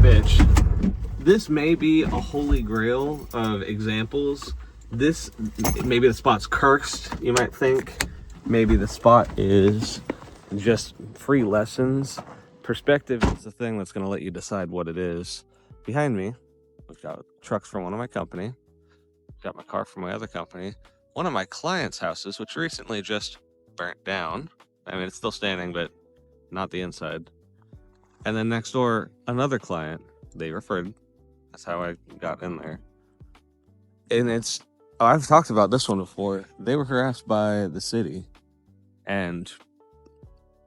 bitch. This may be a holy grail of examples. This, maybe the spot's cursed, you might think. Maybe the spot is just free lessons. Perspective is the thing that's going to let you decide what it is. Behind me, we've got trucks from one of my company. Got my car from my other company. One of my clients' houses, which recently just burnt down. I mean, it's still standing, but not the inside. And then next door, another client, they referred. That's how I got in there. And I've talked about this one before. They were harassed by the city. And,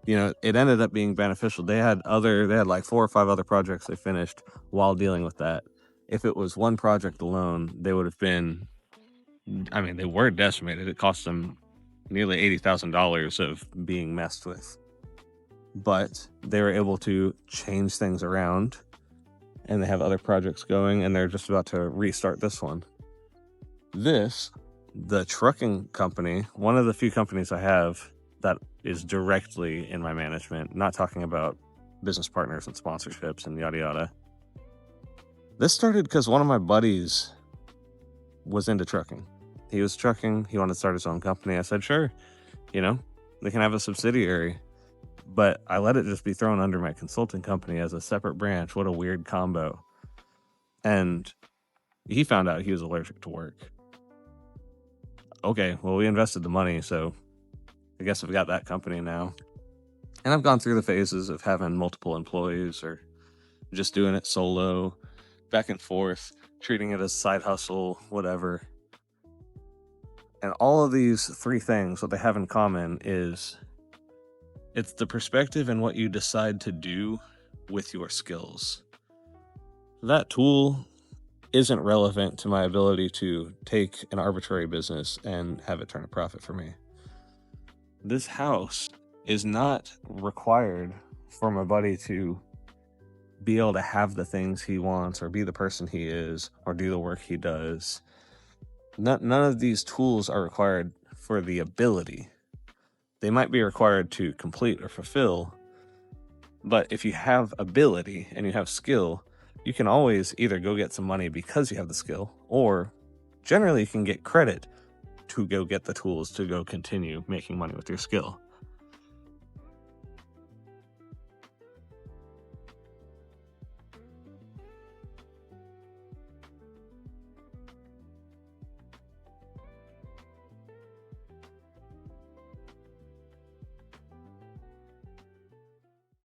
it ended up being beneficial. They had like 4 or 5 other projects they finished while dealing with that. If it was one project alone, they would have been, they were decimated. It cost them nearly $80,000 of being messed with. But they were able to change things around, and they have other projects going, and they're just about to restart this one. The trucking company, one of the few companies I have that is directly in my management, not talking about business partners and sponsorships and yada yada. This started because one of my buddies was into trucking. He was trucking, he wanted to start his own company. I said, sure, they can have a subsidiary. But I let it just be thrown under my consulting company as a separate branch. What a weird combo. And he found out he was allergic to work. Okay, well, we invested the money, so I guess I've got that company now. And I've gone through the phases of having multiple employees or just doing it solo, back and forth, treating it as side hustle, whatever. And all of these 3 things, what they have in common is it's the perspective and what you decide to do with your skills. That tool isn't relevant to my ability to take an arbitrary business and have it turn a profit for me. This house is not required for my buddy to be able to have the things he wants or be the person he is or do the work he does. None of these tools are required for the ability. They might be required to complete or fulfill, but if you have ability and you have skill, you can always either go get some money because you have the skill, or generally you can get credit to go get the tools to go continue making money with your skill.